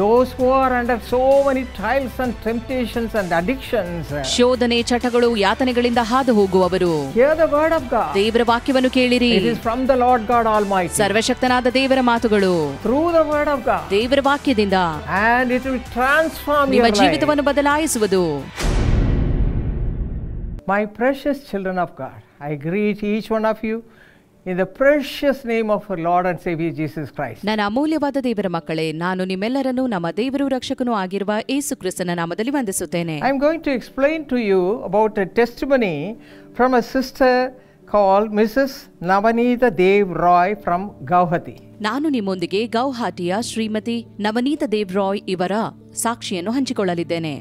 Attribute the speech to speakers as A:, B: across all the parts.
A: those who are under so many trials and temptations and addictions,
B: ಶೋಧನೆ, ಚಟಗಳು, ಯಾತನೆಗಳಿಂದ ಹಾದು ಹೋಗುವವರು,
A: hear the word of God.
B: ದೇವರ ವಾಕ್ಯವನ್ನು ಕೇಳಿರಿ.
A: It is from the Lord God Almighty.
B: ಸರ್ವಶಕ್ತನಾದ ದೇವರ ಮಾತುಗಳು
A: Through the word of God.
B: ದೇವರ ವಾಕ್ಯದಿಂದ.
A: And it will transform your
B: ನಿಮ್ಮ
A: life.
B: ಜೀವಿತವನ್ನು ಬದಲಾಯಿಸುವುದು.
A: My precious children of God, I greet each one of you in the precious name of our Lord and Savior Jesus Christ.
B: ನನ್ನ ಅಮೂಲ್ಯವಾದ ದೇವರ ಮಕ್ಕಳೇ, ನಾನು ನಿಮ್ಮೆಲ್ಲರನ್ನು ನಮ್ಮ ದೇವರು ರಕ್ಷಕನೂ ಆಗಿರುವ ಯೇಸು ಕ್ರಿಸ್ತನ ನಾಮದಲ್ಲಿ ವಂದಿಸುತ್ತೇನೆ.
A: I am going to explain to you about a testimony from a sister called Mrs. Navanita Dev Roy from Gauhati.
B: ನಾನು ನಿಮ್ಮೊಂದಿಗೆ ಗೌಹಾಟಿಯ ಶ್ರೀಮತಿ ನವನೀತ ದೇವ್ ರಾಯ್ ಇವರ ಸಾಕ್ಷಿಯನ್ನು ಹಂಚಿಕೊಳ್ಳಲಿದ್ದೇನೆ.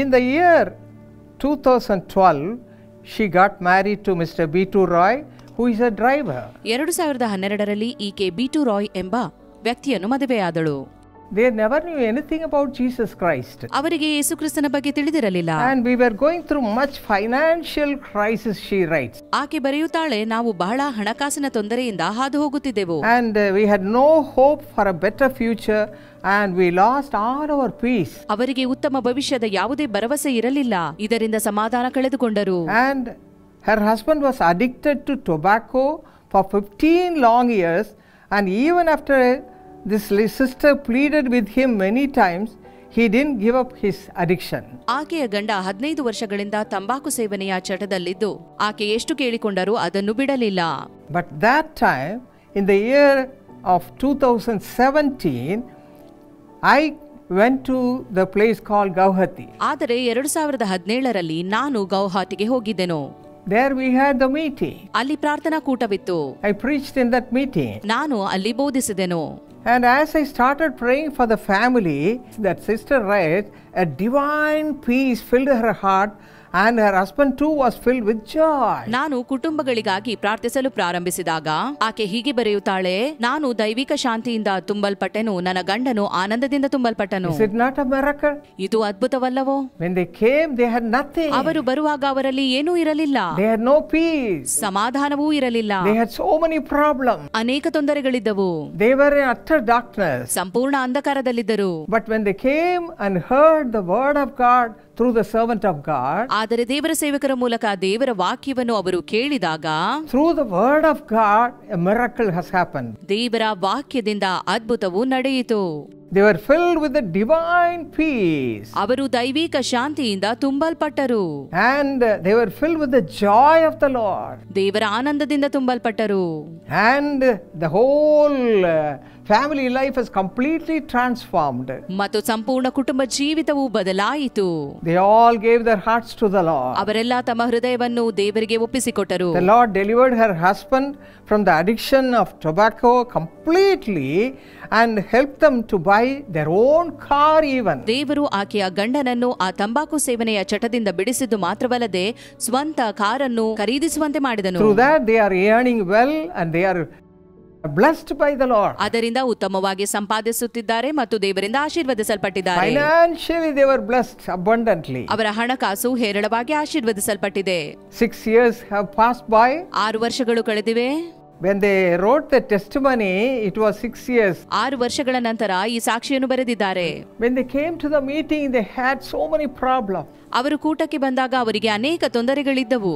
A: In the year 2012, she got married to Mr. B2 Roy, who is a driver.
B: 2012ರಲ್ಲಿ ಈಕೆ B2 Roy ಎಂಬ ವ್ಯಕ್ತಿಯನ್ನು ಮದುವೆಯಾದಳು.
A: They never knew anything about Jesus Christ.
B: ಅವರಿಗೆ ಯೇಸು ಕ್ರಿಸ್ತನ ಬಗ್ಗೆ ತಿಳಿದಿರಲಿಲ್ಲ.
A: And we were going through much financial crisis, she writes.
B: ಆಕೆ ಬರೆಯುತ್ತಾಳೆ, ನಾವು ಬಹಳ ಹಣಕಾಸಿನ ತೊಂದರೆಯಿಂದ ಹಾದು ಹೋಗುತ್ತಿದ್ದೆವು.
A: And we had no hope for a better future and we lost all our peace.
B: ಅವರಿಗೆ ಉತ್ತಮ ಭವಿಷ್ಯದ ಯಾವುದೇ ಭರವಸೆ ಇರಲಿಲ್ಲ. ಇದರಿಂದ ಸಮಾಧಾನ ಕಳೆದುಕೊಂಡರು.
A: And her husband was addicted to tobacco for 15 long years, and even after this sister pleaded with him many times, he didn't give up his addiction.
B: ಆಕೆಯ ಗಂಡ 15 ವರ್ಷಗಳಿಂದ ತಂಬಾಕು ಸೇವನೆಯ ಚಟದಲ್ಲಿದ್ದು ಆಕೆ ಎಷ್ಟು ಕೇಳಿಕೊಂಡರೂ ಅದನ್ನು ಬಿಡಲಿಲ್ಲ.
A: But that time, in the year of 2017, I went to the place called Gauhati.
B: ಆದರೆ 2017ರಲ್ಲಿ ನಾನು ಗೌಹಾಟಿಗೆ ಹೋಗಿದ್ದೆನು.
A: There we had the meeting.
B: ಅಲ್ಲಿ ಪ್ರಾರ್ಥನಾ ಕೂಟವಿತ್ತು.
A: I preached in that meeting.
B: ನಾನು ಅಲ್ಲಿ ಬೋಧಿಸಿದೆನು.
A: And as I started praying for the family, that sister read, a divine peace filled her heart, and her husband too was filled with joy.
B: ನಾನು ಕುಟುಂಬಗಳಿಗಾಗಿ ಪ್ರಾರ್ಥಿಸಲು ಪ್ರಾರಂಭಿಸಿದಾಗ ಆಕೆ ಹೀಗೆ ಬರೆಯುತ್ತಾಳೆ, ನಾನು ದೈವಿಕ ಶಾಂತಿಯಿಂದ ತುಂಬಲ್ಪಟ್ಟೆನು, ನನ್ನ ಗಂಡನು ಆನಂದದಿಂದ ತುಂಬಲ್ಪಟ್ಟನು.
A: Is it not a miracle?
B: ಇದು ಅದ್ಭುತವಲ್ಲವೋ?
A: When they came, they had nothing.
B: ಅವರು ಬರುವಾಗ ಅವರಲ್ಲಿ ಏನೂ ಇರಲಿಲ್ಲ.
A: They had no peace.
B: ಸಮಾಧಾನವೂ ಇರಲಿಲ್ಲ.
A: They had so many problems.
B: ಅನೇಕ ತೊಂದರೆಗಳಿದ್ದವು.
A: They were in utter darkness.
B: ಸಂಪೂರ್ಣ ಅಂಧಕಾರದಲ್ಲಿದ್ದರು.
A: But when they came and heard the word of God through the servant of God,
B: ಆದರೆ ದೇವರ ಸೇವಕರ ಮೂಲಕ ದೇವರ ವಾಕ್ಯವನ್ನು ಅವರು ಕೇಳಿದಾಗ,
A: through the word of God, a miracle has happened.
B: ದೇವರ ವಾಕ್ಯದಿಂದ ಅದ್ಭುತವು ನಡೆಯಿತು.
A: They were filled with the divine peace.
B: ಅವರು ದೈವಿಕ ಶಾಂತಿಯಿಂದ ತುಂಬಲ್ಪಟ್ಟರು.
A: And they were filled with the joy of the Lord.
B: ದೇವರ ಆನಂದದಿಂದ ತುಂಬಲ್ಪಟ್ಟರು.
A: And the whole family life is completely transformed.
B: ಮತ್ತು ಸಂಪೂರ್ಣ ಕುಟುಂಬ ಜೀವಿತವು ಬದಲಾಯಿತು.
A: They all gave their hearts to the Lord.
B: ಅವರೆಲ್ಲ ತಮ್ಮ ಹೃದಯವನ್ನು ದೇವರಿಗೆ ಒಪ್ಪಿಸಿಕೊಟ್ಟರು.
A: The Lord delivered her husband from the addiction of tobacco completely and helped them to buy their own car even.
B: ದೇವರು ಆಕೆಯ ಗಂಡನನ್ನು ಆ ತಂಬಾಕು ಸೇವನೆಯ ಚಟದಿಂದ ಬಿಡಿಸಿದ್ದು ಮಾತ್ರವಲ್ಲದೆ ಸ್ವಂತ ಕಾರನ್ನು ಖರೀದಿಸುವಂತೆ ಮಾಡಿದನು.
A: Through that they are earning well and they are blessed by the Lord.
B: ಅದರಿಂದ ಉತ್ತಮವಾಗಿ ಸಂಪಾದಿಸುತ್ತಿದ್ದಾರೆ ಮತ್ತು ದೇವರಿಂದ ಆಶೀರ್ವದಿಸಲ್ಪಟ್ಟಿದ್ದಾರೆ.
A: Financially they were blessed abundantly.
B: ಅವರ ಹಣಕಾಸು ಹೇರಳವಾಗಿ ಆಶೀರ್ವದಿಸಲ್ಪಟ್ಟಿದೆ.
A: 6 years have passed by.
B: 6 ವರ್ಷಗಳು ಕಳೆದಿವೆ.
A: When they wrote the testimony, it was 6 years.
B: 6 ವರ್ಷಗಳ ನಂತರ ಈ ಸಾಕ್ಷಿಯನ್ನು ಬರೆದಿದ್ದಾರೆ.
A: When they came to the meeting, they had so many problems.
B: ಅವರು ಕೂಟಕ್ಕೆ ಬಂದಾಗ ಅವರಿಗೆ ಅನೇಕ ತೊಂದರೆಗಳಿದ್ದವು.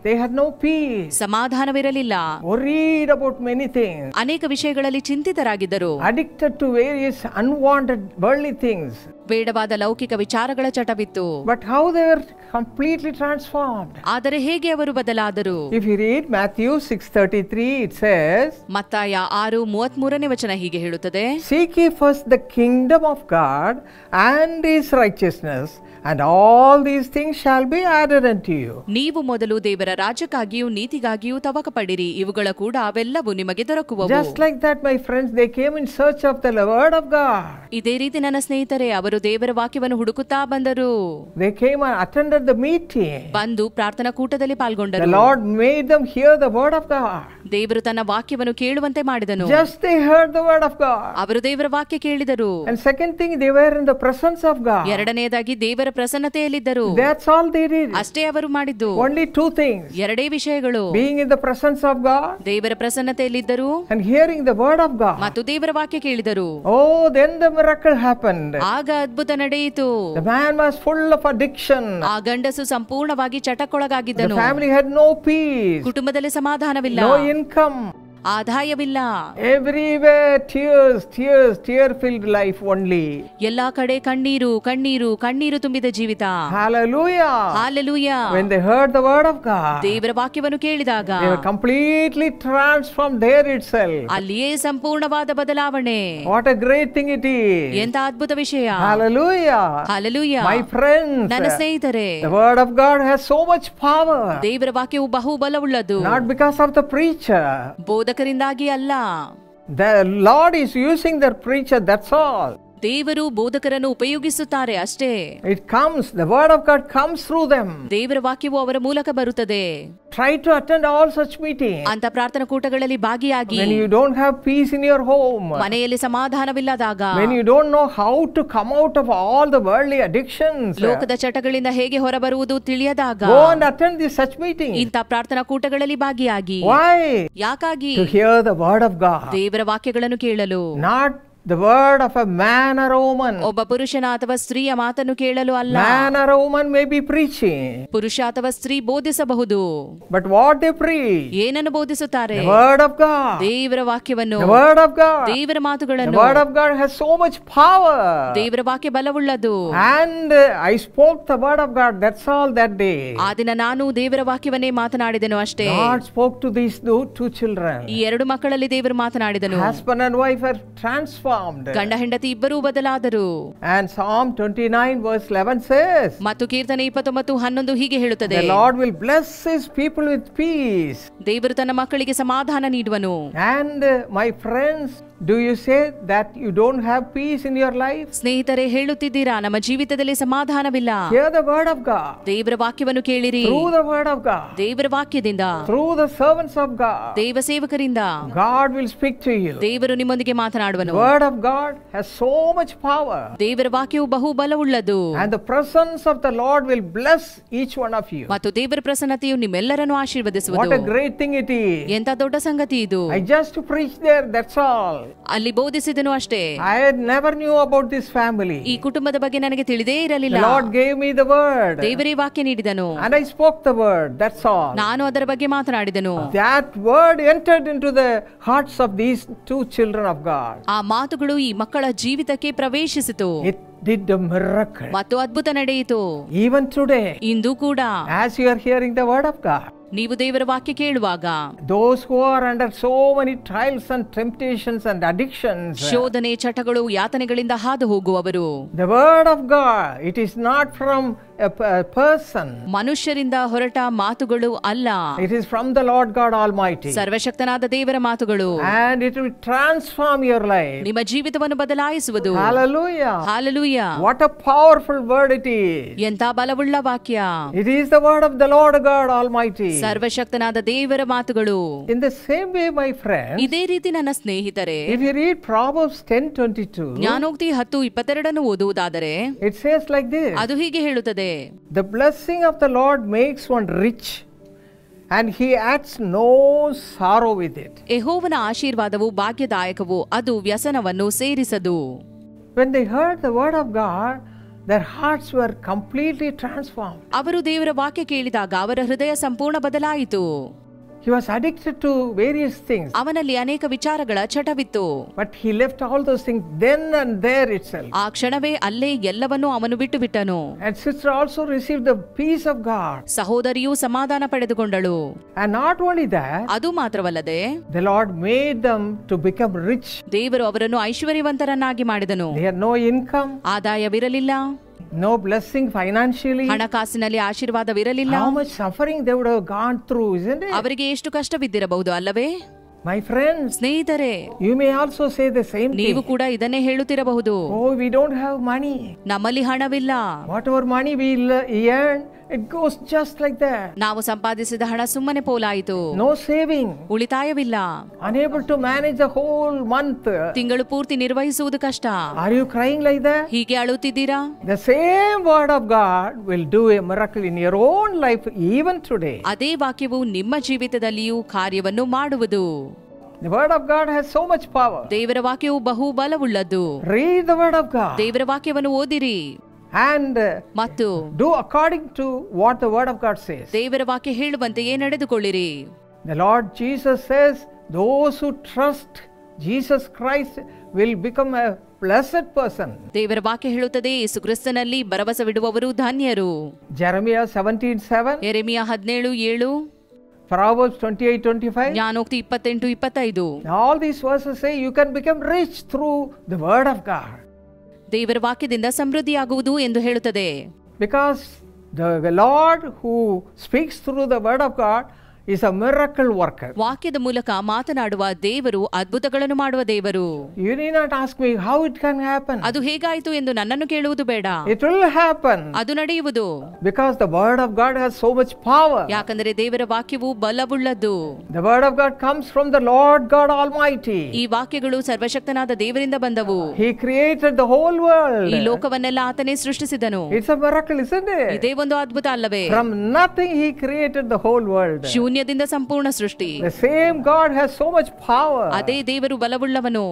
A: They had no peace.
B: ಸಮಾಧಾನವಿರಲಿಲ್ಲ.
A: Worried about many things.
B: ಅನೇಕ ವಿಷಯಗಳಲ್ಲಿ ಚಿಂತಿತರಾಗಿದ್ದರು.
A: Addicted to various unwanted worldly things.
B: ಬೇಡವಾದ ಲೌಕಿಕ ವಿಚಾರಗಳ ಚಟವಿತ್ತು.
A: But how they were completely transformed.
B: ಆದರೆ ಹೇಗೆ ಅವರು ಬದಲಾದರು?
A: If you read Matthew 6:33, it says,
B: ಮತ್ತಾಯ 6:33ನೇ ವಚನ ಹೀಗೆ ಹೇಳುತ್ತದೆ,
A: Seek ye first the kingdom of God and his righteousness, and all these things shall be added unto you.
B: ನೀವು ಮೊದಲು ದೇವರ ರಾಜ್ಯಕ್ಕಾಗಿಯೂ ನೀತಿಗಾಗಿಯೂ ತವಕ ಪಡಿರಿ, ಇವುಗಳ ಕೂಡ ಅವೆಲ್ಲವೂ ನಿಮಗೆ ದೊರಕುವವು.
A: Just like that, my friends, they came in search of the word of God.
B: ಇದೇ ರೀತಿ ನನ್ನ ಸ್ನೇಹಿತರೆ, ಅವರು ದೇವರ ವಾಕ್ಯವನ್ನು ಹುಡುಕುತ್ತಾ ಬಂದರು.
A: They came and attended the meeting.
B: ಬಂದು ಪ್ರಾರ್ಥನಾ ಕೂಟದಲ್ಲಿ ಪಾಲ್ಗೊಂಡರು.
A: The Lord made them hear the word of God.
B: ದೇವರು ತನ್ನ ವಾಕ್ಯವನ್ನು ಕೇಳುವಂತೆ ಮಾಡಿದನು.
A: Just they heard the word of God.
B: ಅವರು ದೇವರ ವಾಕ್ಯ ಕೇಳಿದರು.
A: And second thing, they were in the presence of God.
B: ಎರಡನೆಯದಾಗಿ ದೇವರ ಪ್ರಸನ್ನತೆಯಲ್ಲಿದ್ದರು.
A: That's all they did.
B: ಅಷ್ಟೇ ಅವರು ಮಾಡಿದ್ದು.
A: Only two things.
B: ಎರಡೇ ವಿಷಯಗಳು.
A: Being in the presence of God.
B: ದೇವರ ಪ್ರಸನ್ನತೆಯಲ್ಲಿದ್ದರು.
A: And hearing the word of God.
B: ಮತ್ತು ದೇವರ ವಾಕ್ಯ ಕೇಳಿದರು.
A: Oh, then the miracle happened.
B: ಆಗ ಅದ್ಭುತ ನಡೆಯಿತು.
A: The man was full of addiction.
B: ಆ ಗಂಡಸು ಸಂಪೂರ್ಣವಾಗಿ ಚಟಕ್ಕೊಳಗಾಗಿದ್ದನು.
A: The family had no peace.
B: ಕುಟುಂಬದಲ್ಲಿ ಸಮಾಧಾನವಿಲ್ಲ.
A: No income.
B: ಆದಾಯವಿಲ್ಲ.
A: Everywhere tear-filled life only.
B: ಎಲ್ಲಾ ಕಡೆ ಕಣ್ಣೀರು ಕಣ್ಣೀರು ಕಣ್ಣೀರು ತುಂಬಿದ ಜೀವಿತ.
A: Hallelujah.
B: Hallelujah.
A: When they heard the word of God,
B: ದೇವರ ವಾಕ್ಯವನ್ನು ಕೇಳಿದಾಗ
A: they were completely transformed there itself.
B: ಅಲ್ಲಿಯೇ ಸಂಪೂರ್ಣವಾದ ಬದಲಾವಣೆ.
A: What a great thing it is.
B: ಎಂತ ಅದ್ಭುತ ವಿಷಯ.
A: Hallelujah.
B: Hallelujah.
A: My friends,
B: ನನ್ನ ಸ್ನೇಹಿತರೆ,
A: the word of God has so much power.
B: ದೇವರ ವಾಕ್ಯವು ಬಹು ಬಲವುಳ್ಳದು.
A: Not because of the preacher.
B: ಬೋಧಕರಿಂದಾಗಿ ಅಲ್ಲ.
A: The Lord is using the preacher, that's all.
B: ದೇವರು ಬೋಧಕರನ್ನು ಉಪಯೋಗಿಸುತ್ತಾರೆ ಅಷ್ಟೇ.
A: It comes, the word of God comes through them.
B: ದೇವರ ವಾಕ್ಯವು ಅವರ ಮೂಲಕ ಬರುತ್ತದೆ.
A: Try to attend all such meetings.
B: ಅಂತ ಪ್ರಾರ್ಥನಾ ಕೂಟಗಳಲ್ಲಿ ಭಾಗಿಯಾಗಿ.
A: When you don't have peace in your home,
B: ಮನೆಯಲ್ಲಿ ಸಮಾಧಾನವಿಲ್ಲದಾಗ,
A: when you don't know how to come out of all the worldly addictions,
B: ಲೋಕದ ಚಟಗಳಿಂದ ಹೇಗೆ ಹೊರಬರುವುದು ತಿಳಿಯದಾಗ,
A: go and attend these such meetings.
B: ಇಂಥ ಪ್ರಾರ್ಥನಾ ಕೂಟಗಳಲ್ಲಿ ಭಾಗಿಯಾಗಿ.
A: Why?
B: ಯಾಕಾಗಿ?
A: To hear the word of God.
B: ದೇವರ ವಾಕ್ಯಗಳನ್ನು ಕೇಳಲು.
A: Not the word of a man or a woman.
B: ಒಬ್ಬ ಪುರುಷನ ಅಥವಾ ಸ್ತ್ರೀಯ ಮಾತನ್ನು ಕೇಳಲು ಅಲ್ಲ.
A: Man or a woman may be preaching.
B: ಪುರುಷ ಅಥವಾ ಸ್ತ್ರೀ ಬೋಧಿಸಬಹುದು.
A: But what they preach?
B: ಏನನ್ನು ಬೋಧಿಸುತ್ತಾರೆ?
A: The word of God.
B: ದೇವರ ವಾಕ್ಯವನ್ನು.
A: The word of God.
B: ದೇವರ ಮಾತುಗಳನ್ನು.
A: The word of God has so much power.
B: ದೇವರ ವಾಕ್ಯ ಬಲವುಳ್ಳದು.
A: And I spoke the word of God, that's all that day.
B: ಆ ದಿನ ನಾನು ದೇವರ ವಾಕ್ಯವನ್ನೇ ಮಾತನಾಡಿದೆನು ಅಷ್ಟೇ.
A: God spoke to these two children.
B: ಈ ಎರಡು ಮಕ್ಕಳಲ್ಲಿ ದೇವರು ಮಾತನಾಡಿದನು.
A: Husband and wife are transformed.
B: ಗಂಡ ಹೆಂಡತಿ ಇಬ್ಬರೂ ಬದಲಾದರು.
A: And Psalm 29 verse 11 says,
B: ಮತ್ತು ಕೀರ್ತನೆ 29:11 ಹೀಗೆ ಹೇಳುತ್ತದೆ.
A: The Lord will bless his people with peace.
B: ದೇವರು ತನ್ನ ಮಕ್ಕಳಿಗೆ ಸಮಾಧಾನ ನೀಡುವನು.
A: And my friends, do you say that you don't have peace in your life?
B: ಸ್ನೇಹಿತರೆ, ಹೇಳುತ್ತಿದ್ದೀರಾ ನಮ್ಮ ಜೀವಿತದಲ್ಲಿ ಸಮಾಧಾನವಿಲ್ಲ?
A: Hear the word of God.
B: ದೇವರ ವಾಕ್ಯವನ್ನು ಕೇಳಿರಿ.
A: Through the word of God.
B: ದೇವರ ವಾಕ್ಯದಿಂದ.
A: Through the servants of God.
B: ದೇವ ಸೇವಕರಿಂದ.
A: God will speak to you.
B: ದೇವರು ನಿಮ್ಮೊಂದಿಗೆ ಮಾತನಾಡುವನು.
A: The word of God has so much power.
B: ದೇವರ ವಾಕ್ಯವು ಬಹು ಬಲವುಳ್ಳದು.
A: And the presence of the Lord will bless each one of you.
B: ಮತ್ತು ದೇವರ ಪ್ರಸನ್ನತೆಯು ನಿಮ್ಮೆಲ್ಲರನ್ನು ಆಶೀರ್ವದಿಸುವುದು.
A: What a great thing it is.
B: ಎಂತ ದೊಡ್ಡ ಸಂಗತಿ ಇದು.
A: I just preached there, that's all.
B: ಅಲ್ಲಿ ಬೋಧಿಸಿದನು ಅಷ್ಟೇ.
A: I had never knew about this family.
B: ಈ ಕುಟುಂಬದ ಬಗ್ಗೆ ನನಗೆ ತಿಳಿದೇ ಇರಲಿಲ್ಲ.
A: The Lord gave me the word.
B: ದೇವರೇ ವಾಕ್ಯ ನೀಡಿದನು.
A: And I spoke the word, that's all.
B: ನಾನು ಅದರ ಬಗ್ಗೆ ಮಾತನಾಡಿದನು.
A: That word entered into the hearts of these two children of God.
B: ಆ ಮಾತುಗಳು ಈ ಮಕ್ಕಳ ಜೀವಿತಕ್ಕೆ ಪ್ರವೇಶಿಸಿತು.
A: It did a miracle.
B: ಮತ್ತು ಅದ್ಭುತ ನಡೆಯಿತು.
A: Even today,
B: ಇಂದು ಕೂಡ,
A: as you are hearing the word of God,
B: ನೀವು ದೇವರ ವಾಕ್ಯ ಕೇಳುವಾಗ,
A: those who are under so many trials and temptations and addictions,
B: ಶೋಧನೆ, ಚಟಗಳು, ಯಾತನೆಗಳಿಂದ ಹಾದು ಹೋಗುವವರು,
A: the word of God, it is not from a person.
B: ಮನುಷ್ಯರಿಂದ ಹೊರಟ ಮಾತುಗಳು ಅಲ್ಲ.
A: It is from the Lord God Almighty.
B: ಸರ್ವಶಕ್ತನಾದ ದೇವರ ಮಾತುಗಳು.
A: And it will transform your life.
B: ನಿಮ್ಮ ಜೀವಿತವನ್ನು ಬದಲಾಯಿಸುವುದು.
A: Hallelujah.
B: Hallelujah.
A: What a powerful word it is.
B: ಎಂತ ಬಲವುಳ್ಳ ವಾಕ್ಯ.
A: It is the word of the Lord God Almighty.
B: ಸರ್ವಶಕ್ತನಾದ ದೇವರ ಮಾತುಗಳು.
A: In the same way, my friends,
B: ಇದೇ ರೀತಿ ನನ್ನ ಸ್ನೇಹಿತರೆ,
A: if you read Proverbs 10:22,
B: ಜ್ಞಾನೋಕ್ತಿ 10:22 ಓದುವುದಾದರೆ,
A: it says like this,
B: ಅದು ಹೀಗೆ ಹೇಳುತ್ತದೆ.
A: The blessing of the Lord makes one rich, and he adds no sorrow with it.
B: ಯೆಹೋವನ ಆಶೀರ್ವಾದವು ಭಾಗ್ಯದಾಯಕವು, ಅದು ವ್ಯಸನವನ್ನು ಸೇರಿಸದು.
A: When they heard the word of God, their hearts were completely transformed.
B: ಅವರು ದೇವರ ವಾಕ್ಯ ಕೇಳಿದಾಗ ಅವರ ಹೃದಯ ಸಂಪೂರ್ಣ ಬದಲಾಯಿತು.
A: He was addicted to various things.
B: ಅವನಲ್ಲಿ ಅನೇಕ ವಿಚಾರಗಳ ಚಟವಿತ್ತು.
A: But he left all those things then and there itself.
B: ಆ ಕ್ಷಣವೇ ಅಲ್ಲೇ ಎಲ್ಲವನ್ನೂ ಅವನು ಬಿಟ್ಟು ಬಿಟ್ಟನು.
A: And sister also received the peace of God.
B: ಸಹೋದರಿಯು ಸಮಾಧಾನ ಪಡೆದುಕೊಂಡಳು.
A: And not only that,
B: ಅದು ಮಾತ್ರವಲ್ಲದೆ,
A: the Lord made them to become rich.
B: ದೇವರು ಅವರನ್ನು ಐಶ್ವರ್ಯವಂತರನ್ನಾಗಿ ಮಾಡಿದನು.
A: They had no income.
B: ಆದಾಯವಿರಲಿಲ್ಲ.
A: No blessing financially.
B: ಹಣಕಾಸಿನಲ್ಲಿ ಆಶೀರ್ವಾದವಿರಲಿಲ್ಲ.
A: How much suffering they would have gone through, isn't it?
B: ಅವರಿಗೆ ಎಷ್ಟು ಕಷ್ಟವಿದ್ದಿರಬಹುದು ಅಲ್ಲವೇ?
A: My friends,
B: ಸ್ನೇಹಿತರೆ,
A: you may also say the same
B: ನೀವು
A: thing.
B: ಕೂಡ ಇದನ್ನೇ ಹೇಳುತ್ತಿರಬಹುದು.
A: Oh, we don't have money.
B: ನಮ್ಮಲ್ಲಿ ಹಣವಿಲ್ಲ.
A: Whatever money we earn, it goes just like that.
B: ನಾವು ಸಂಪಾದಿಸಿದ ಹಣ ಸುಮ್ಮನೆ ಪೋಲಾಯಿತು.
A: No saving.
B: ಉಳಿತಾಯವಿಲ್ಲ.
A: Unable to manage the whole month.
B: ತಿಂಗಳು ಪೂರ್ತಿ ನಿರ್ವಹಿಸುವುದು ಕಷ್ಟ.
A: Are you crying like that?
B: ಹೀಗೆ ಅಳುತ್ತಿದ್ದೀರಾ?
A: The same word of God will do a miracle in your own life even today.
B: ಅದೇ ವಾಕ್ಯವು ನಿಮ್ಮ ಜೀವಿತದಲ್ಲಿಯೂ ಕಾರ್ಯವನ್ನು ಮಾಡುವುದು.
A: The word of God has so much power.
B: ದೇವರ ವಾಕ್ಯವು ಬಹು ಬಲವುಳ್ಳದ್ದು.
A: Read the word of God.
B: ದೇವರ ವಾಕ್ಯವನ್ನು ಓದಿರಿ
A: and
B: ಮತ್ತು
A: do according to what the word of God says.
B: ದೇವರ ವಾಕ್ಯ ಹೇಳುವಂತೆಯೇ ನಡೆದುಕೊಳ್ಳಿರಿ.
A: The Lord Jesus says, those who trust Jesus Christ will become a blessed person.
B: ದೇವರ ವಾಕ್ಯ ಹೇಳುತ್ತದೆ, ಯೇಸು ಕ್ರಿಸ್ತನಲ್ಲಿ ಭರವಸವಿಡುವವರು ಧನ್ಯರು.
A: Jeremiah 17:7,
B: Jeremiah 17:7,
A: Proverbs 28:25.
B: ಜ್ಞಾನೋಕ್ತಿ 28:25.
A: All these verses say you can become rich through the word of God.
B: ದೇವರ ವಾಕ್ಯದಿಂದ ಸಮೃದ್ಧಿಯಾಗುವುದು ಎಂದು ಹೇಳುತ್ತದೆ.
A: Because the Lord who speaks through the word of God is a miracle worker.
B: ವಾಕ್ಯದ ಮೂಲಕ ಮಾತನಾಡುವ ದೇವರು ಅದ್ಭುತಗಳನ್ನು ಮಾಡುವ ದೇವರು.
A: You need not ask me how it can happen.
B: ಅದು ಹೇಗಾಯಿತು ಎಂದು ನನ್ನನ್ನು ಕೇಳುವುದು ಬೇಡ.
A: It will happen.
B: ಅದು ನಡೆಯುವುದು.
A: Because the word of God has so much power.
B: ಯಾಕಂದರೆ ದೇವರ ವಾಕ್ಯವು ಬಲವುಳ್ಳದ್ದು.
A: The word of God comes from the Lord God Almighty.
B: ಈ ವಾಕ್ಯಗಳು ಸರ್ವಶಕ್ತನಾದ ದೇವರಿಂದ ಬಂದವು.
A: He created the whole world.
B: ಈ ಲೋಕವನ್ನೆಲ್ಲ ಆತನೇ ಸೃಷ್ಟಿಸಿದನು.
A: It's a miracle, isn't it?
B: ಇದೇ ಒಂದು ಅದ್ಭುತ ಅಲ್ಲವೇ?
A: From nothing he created the whole world.
B: ಶೂನ್ಯದಿಂದ ಸಂಪೂರ್ಣ ಸೃಷ್ಟಿ.
A: The same God has so much power.
B: ಅದೇ ದೇವರು ಬಲವುಳ್ಳವನು.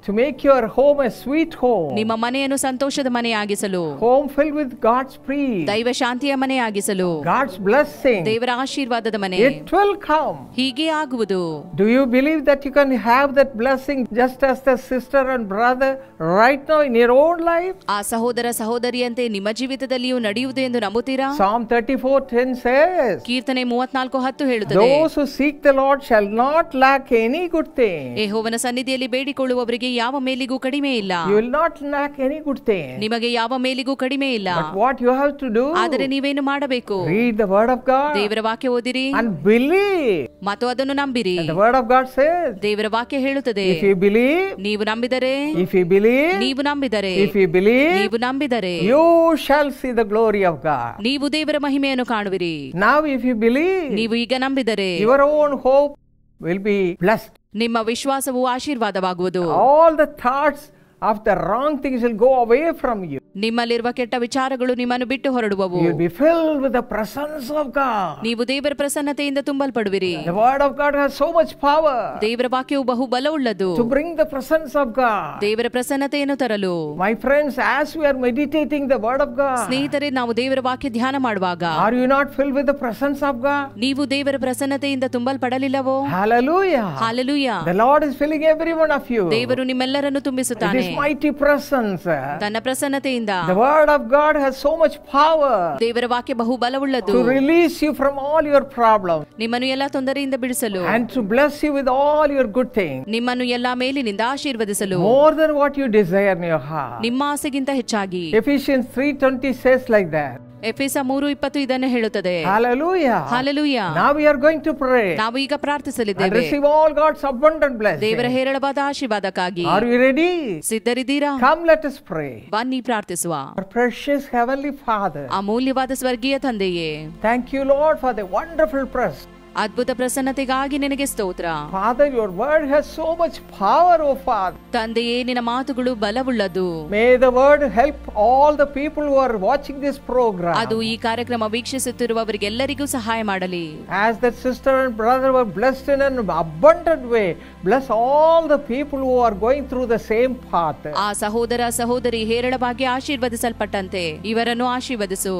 A: To make your home a sweet home.
B: ನಿಮ್ಮ ಮನೆಯನ್ನು ಸಂತೋಷದ ಮನೆಯಾಗಿಸಲು.
A: Home filled with God's peace.
B: ದೈವ ಶಾಂತಿಯ ಮನೆಯಾಗಿಸಲು.
A: God's blessing.
B: ದೇವರ ಆಶೀರ್ವಾದದ ಮನೆ.
A: It will come.
B: ಹೀಗೆ ಆಗುವುದು.
A: Do you believe that you can have that blessing just as the sister and brother right now in your own life?
B: ಆ ಸಹೋದರ ಸಹೋದರಿಯಂತೆ ನಿಮ್ಮ ಜೀವಿತದಲ್ಲಿಯೂ ನಡೆಯುವುದು ಎಂದು ನಂಬುತ್ತೀರಾ?
A: Psalm 34:10 says,
B: ಕೀರ್ತನೆ 34:10 ಹೇಳುತ್ತದೆ,
A: those who seek the Lord shall not lack any good thing.
B: ಯೆಹೋವನ ಸನ್ನಿಧಿಯಲ್ಲಿ ಬೇಡಿಕೊಳ್ಳುವವರಿಗೆ ಯಾವ ಮೇಲಿಗೂ ಕಡಿಮೆ ಇಲ್ಲ.
A: You will not lack any good thing.
B: ನಿಮಗೆ ಯಾವ ಮೇಲಿಗೂ ಕಡಿಮೆ ಇಲ್ಲ.
A: But what you have to do?
B: ಆದರೆ ನೀವೇನು ಮಾಡಬೇಕು?
A: Read the word of God.
B: ದೇವರ ವಾಕ್ಯ ಓದಿರಿ
A: and believe.
B: ಮತ್ತು ಅದನ್ನು ನಂಬಿರಿ.
A: And the word of God says,
B: ದೇವರ ವಾಕ್ಯ ಹೇಳುತ್ತದೆ,
A: if you believe,
B: ನೀವು ನಂಬಿದರೆ,
A: if you believe,
B: ನೀವು ನಂಬಿದರೆ,
A: if you believe,
B: ನೀವು ನಂಬಿದರೆ,
A: you shall see the glory of God.
B: ನೀವು ದೇವರ ಮಹಿಮೆಯನ್ನು ಕಾಣುವಿರಿ.
A: Now if you believe,
B: ನೀವು ಈಗ ನಂಬಿದರೆ,
A: your own hope will be blessed.
B: ನಿಮ್ಮ ವಿಶ್ವಾಸವು ಆಶೀರ್ವಾದವಾಗುವುದು.
A: All the thoughts of the wrong things will go away from you.
B: ನಿಮ್ಮಲ್ಲಿರುವ ಕೆಟ್ಟ ವಿಚಾರಗಳು ನಿಮ್ಮನ್ನು ಬಿಟ್ಟು ಹೊರಡುವವು.
A: You will be filled with the presence of God.
B: ನೀವು ದೇವರ ಪ್ರಸನ್ನತೆಯಿಂದ ತುಂಬಲ್ಪಡುವಿರಿ.
A: The word of God has so much power.
B: ದೇವರ ವಾಕ್ಯವು ಬಹು ಬಲವುಳ್ಳದು.
A: To bring the presence of God.
B: ದೇವರ ಪ್ರಸನ್ನತೆಯನ್ನು ತರಲು.
A: My friends, as we are meditating the word of God,
B: ಸ್ನೇಹಿತರೆ, ನಾವು ದೇವರ ವಾಕ್ಯ ಧ್ಯಾನ ಮಾಡುವಾಗ,
A: are you not filled with the presence of God?
B: ನೀವು ದೇವರ ಪ್ರಸನ್ನತೆಯಿಂದ ತುಂಬಲ್ಪಡಲಿಲ್ಲವೋ?
A: Hallelujah.
B: Hallelujah.
A: The Lord is filling every one of you.
B: ದೇವರು ನಿಮ್ಮೆಲ್ಲರನ್ನು ತುಂಬಿಸುತ್ತಾನೆ.
A: His mighty presence.
B: ತನ್ನ ಪ್ರಸನ್ನತೆಯಿಂದ.
A: The word of God has so much power.
B: ದೇವರ ವಾಕ್ಯ ಬಹು ಬಲವುಳ್ಳದು.
A: To release you from all your problems.
B: ನಿಮ್ಮನ್ನು ಎಲ್ಲ ತೊಂದರೆಯಿಂದ ಬಿಡಿಸಲು.
A: And to bless you with all your good things.
B: ನಿಮ್ಮನ್ನು ಎಲ್ಲ ಮೇಲಿನಿಂದ ಆಶೀರ್ವದಿಸಲು.
A: More than what you desire in your heart.
B: ನಿಮ್ಮ ಆಸೆಗಿಂತ ಹೆಚ್ಚಾಗಿ.
A: Ephesians 3:20 says like that.
B: ಎಫೆಸ 3:20 ಇದನ್ನು ಹೇಳುತ್ತದೆ.
A: Hallelujah.
B: Hallelujah.
A: Now we are going to pray.
B: ನಾವು ಈಗ ಪ್ರಾರ್ಥಿಸಲಿದ್ದೇವೆ.
A: And receive all God's abundant blessings.
B: ದೇವರ ಹೇರಳವಾದ ಆಶೀರ್ವಾದಕ್ಕಾಗಿ.
A: Are you ready?
B: ಸಿದ್ಧರಿದ್ದೀರಾ?
A: Come, let us pray.
B: ಬನ್ನಿ ಪ್ರಾರ್ಥಿಸುವ.
A: Our precious heavenly Father.
B: ಅಮೂಲ್ಯವಾದ ಸ್ವರ್ಗೀಯ ತಂದೆಯೇ,
A: Thank you, Lord, for the wonderful presence.
B: ಅದ್ಭುತ ಪ್ರಸನ್ನತೆಗಾಗಿ ನಿನಗೆ ಸ್ತೋತ್ರ.
A: Father, your word has so much power, O Father.
B: ತಂದೆಯೇ, ನಿನ್ನ ಮಾತುಗಳು ಬಲವುಳ್ಳದು.
A: May the word help all the people who are watching this program.
B: ಅದು ಈ ಕಾರ್ಯಕ್ರಮ ವೀಕ್ಷಿಸುತ್ತಿರುವವರಿಗೆಲ್ಲರಿಗೂ ಸಹಾಯ ಮಾಡಲಿ.
A: As that sister and brother were blessed in an abundant way, bless all the people who are going through the same path.
B: ಆ ಸಹೋದರ ಸಹೋದರಿ ಹೇರಳವಾಗಿ ಆಶೀರ್ವದಿಸಲ್ಪಟ್ಟಂತೆ ಇವರನ್ನು ಆಶೀರ್ವದಿಸು.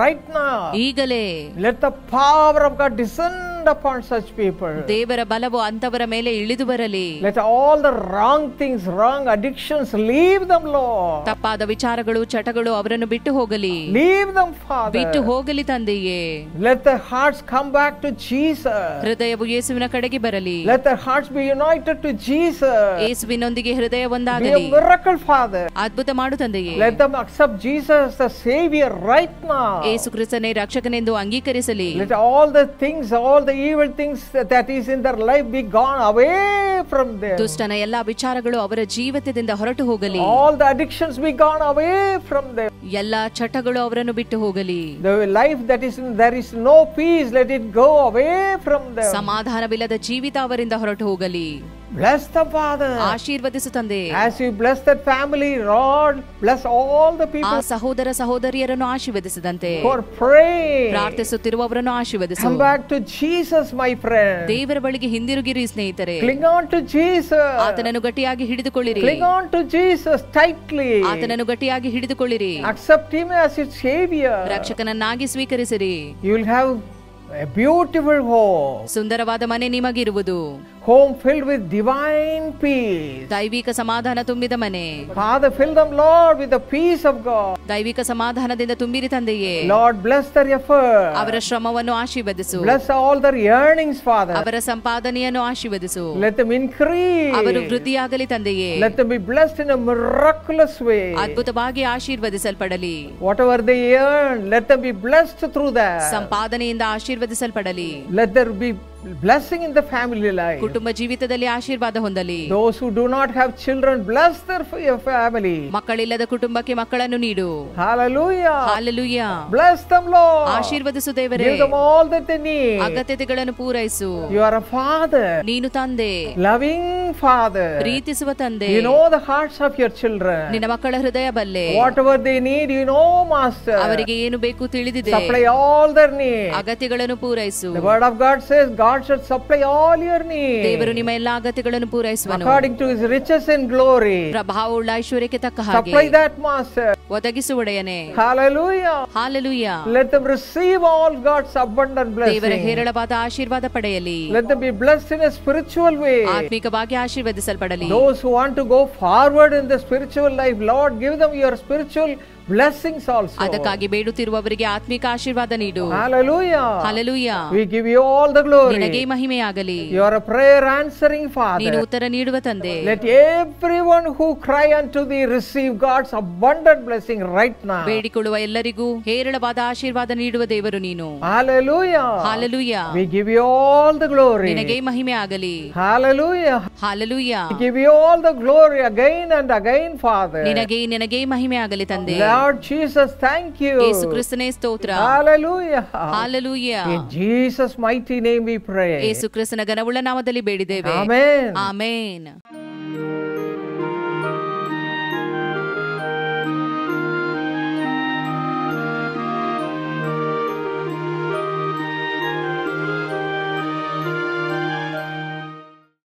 A: Right now,
B: ಈಗಲೇ
A: let the power of God descend upon such people.
B: ದೇವರ ಬಲವು ಅಂತವರ ಮೇಲೆ ಇಳಿದು ಬರಲಿ.
A: Let all the wrong things, wrong addictions, leave them, Lord.
B: ತಪ್ಪಾದ ವಿಚಾರಗಳು ಚಟಗಳು ಅವರನ್ನು ಬಿಟ್ಟು ಹೋಗಲಿ.
A: Leave them, Father.
B: ಬಿಟ್ಟು ಹೋಗಲಿ ತಂದೆಯೇ.
A: Let their hearts come back to Jesus.
B: ಹೃದಯವು ಯೇಸುವಿನ ಕಡೆಗೆ ಬರಲಿ.
A: Let their hearts be united to Jesus.
B: ಯೇಸುವಿನೊಂದಿಗೆ ಹೃದಯ
A: Be
B: ಒಂದಾಗಲಿ.
A: a miracle, Father.
B: ಅದ್ಭುತ ಮಾಡು ತಂದೆಯೇ.
A: Let them accept Jesus as the Savior right now.
B: ಯೇಸು ಕ್ರಿಸ್ತನೇ ರಕ್ಷಕನೆಂದು ಅಂಗೀಕರಿಸಲಿ.
A: Let all the things, all the the evil things that is in their life be gone away from them.
B: ದುಷ್ಟನ ಎಲ್ಲಾ ವಿಚಾರಗಳು ಅವರ ಜೀವಿತದಿಂದ ಹೊರಟು ಹೋಗಲಿ.
A: All the addictions be gone away from them.
B: ಎಲ್ಲಾ ಚಟಗಳು ಅವರನ್ನು ಬಿಟ್ಟು ಹೋಗಲಿ.
A: The life that is there is no peace, let it go away from them.
B: ಸಮಾಧಾನವಿಲ್ಲದ ಜೀವಿತ ಅವರಿಂದ ಹೊರಟು ಹೋಗಲಿ.
A: Bless the Father.
B: ಆಶೀರ್ವದಿಸು ತಂದೆ.
A: As you bless that family, Lord, bless all the people.
B: ಆ ಸಹೋದರ ಸಹೋದರಿಯರನ್ನು ಆಶೀರ್ವದಿಸದಂತೆ.
A: For praying.
B: ಪ್ರಾರ್ಥಿಸುತ್ತಿರುವವರನ್ನು ಆಶೀರ್ವದಿಸು.
A: Come back to Jesus, my friend.
B: ದೇವರ ಬಳಿಗೆ ಹಿಂದಿರುಗಿರಿ ಸ್ನೇಹಿತರೆ.
A: Cling on to Jesus.
B: ಆತನನ್ನು ಗಟ್ಟಿಯಾಗಿ ಹಿಡಿದುಕೊಳ್ಳಿರಿ.
A: Cling on to Jesus tightly.
B: ಆತನನ್ನು ಗಟ್ಟಿಯಾಗಿ ಹಿಡಿದುಕೊಳ್ಳಿರಿ.
A: Accept him as your savior.
B: ರಕ್ಷಕನನ್ನಾಗಿ ಸ್ವೀಕರಿಸಿರಿ.
A: You will have a beautiful home.
B: ಸುಂದರವಾದ ಮನೆ ನಿಮಗಿರುವುದು.
A: Home filled with divine peace.
B: ದೈವಿಕ ಸಮಾಧಾನ ತುಂಬಿದ ಮನೆ.
A: Father, fill them, Lord, with the peace of God.
B: ದೈವಿಕ ಸಮಾಧಾನದಿಂದ ತುಂಬಿರಿ ತಂದೆಯೇ.
A: Lord, bless their effort.
B: ಅವರ ಶ್ರಮವನ್ನು ಆಶೀರ್ವದಿಸು.
A: Bless all their yearnings, Father.
B: ಅವರ ಸಂಪಾದನೆಯನ್ನು ಆಶೀರ್ವದಿಸು.
A: Let them increase.
B: ಅವರು ವೃದ್ಧಿಯಾಗಲಿ ತಂದೆಯೇ.
A: Let them be blessed in a miraculous way.
B: ಅದ್ಭುತವಾಗಿ ಆಶೀರ್ವದಿಸಲ್ಪಡಲಿ.
A: Whatever they earn, let them be blessed through that.
B: ಸಂಪಾದನೆಯಿಂದ ಆಶೀರ್ವದಿಸಲ್ಪಡಲಿ.
A: Let there be blessing in the family life.
B: ಕುಟುಂಬ ಜೀವಿತದಲ್ಲಿ ಆಶೀರ್ವಾದ ಹೊಂದಲಿ.
A: Those who do not have children, bless their family.
B: ಮಕ್ಕಳಿಲ್ಲದ ಕುಟುಂಬಕ್ಕೆ ಮಕ್ಕಳನ್ನು ನೀಡು.
A: Hallelujah.
B: Hallelujah.
A: Bless them, Lord.
B: ಆಶೀರ್ವದಿಸು ದೇವರೇ.
A: Give them all that they need.
B: ಅಗತ್ಯತೆಗಳನ್ನು ಪೂರೈಸು.
A: You are a father.
B: ನೀನು ತಂದೆ.
A: Loving father.
B: ಪ್ರೀತಿಸುವ ತಂದೆ.
A: You know the hearts of your children.
B: ನಿನ್ನ ಮಕ್ಕಳ ಹೃದಯ ಬಲ್ಲೆ.
A: Whatever they need, you know, Master.
B: ಅವರಿಗೆ ಏನು ಬೇಕು ತಿಳಿದಿದೆ.
A: Supply all their needs.
B: ಅಗತ್ಯಗಳನ್ನು ಪೂರೈಸು.
A: The word of God says God should supply all your needs.
B: ದೇವರು ನಿಮ್ಮ ಎಲ್ಲಾ ಅಗತ್ಯಗಳನ್ನು ಪೂರೈಸುವನು.
A: According to his riches and glory.
B: ಪ್ರಭಾವವುಳ್ಳ ಐಶ್ವರ್ಯಕ್ಕೆ ತಕ್ಕ ಹಾಗೆ.
A: Supply that, Master.
B: ಒದಗಿಸು ಒಡೆಯನೇ.
A: Hallelujah.
B: Hallelujah.
A: Let them receive all God's abundant blessings.
B: ದೇವರ ಹೇರಳವಾದ ಆಶೀರ್ವಾದ ಪಡೆಯಲಿ.
A: Let them be blessed in a spiritual way.
B: ಆತ್ಮಿಕವಾಗಿ ಆಶೀರ್ವದಿಸಲ್ಪಡಲಿ.
A: Those who want to go forward in the spiritual life, Lord, give them your spiritual blessings also.
B: ಅದಕ್ಕಾಗಿ ಬೇಡುತ್ತಿರುವವರಿಗೆ ಆತ್ಮಿಕ ಆಶೀರ್ವಾದ ನೀಡು.
A: Hallelujah.
B: Hallelujah.
A: We give you all the glory.
B: ನಿನಗೆ ಮಹಿಮೆಯಾಗಲಿ.
A: You are a prayer answering Father.
B: ನೀನು ಉತ್ತರ ನೀಡುವ ತಂದೆ.
A: Let everyone who cry unto thee receive God's abundant blessing right now.
B: ಬೇಡಿಕೊಳ್ಳುವ ಎಲ್ಲರಿಗೂ ಹೇರಳವಾದ ಆಶೀರ್ವಾದ ನೀಡುವ ದೇವರು ನೀನು.
A: Hallelujah.
B: Hallelujah.
A: We give you all the glory.
B: ನಿನಗೆ ಮಹಿಮೆ ಆಗಲಿ.
A: Hallelujah.
B: Hallelujah.
A: We give you all the glory again and again, Father.
B: ನಿನಗೆ ಮಹಿಮೆ ಆಗಲಿ ತಂದೆ.
A: Lord Jesus, thank you.
B: ಯೇಸು ಕ್ರಿಸ್ತನೇ ಸ್ತೋತ್ರ.
A: Hallelujah.
B: Hallelujah.
A: In Jesus' mighty name we pray.
B: ಯೇಸು ಕ್ರಿಸ್ತನ ಘನವುಳ್ಳ ನಾಮದಲ್ಲಿ ಬೇಡಿದ್ದೇವೆ.
A: Amen.
B: ಆಮೆನ್.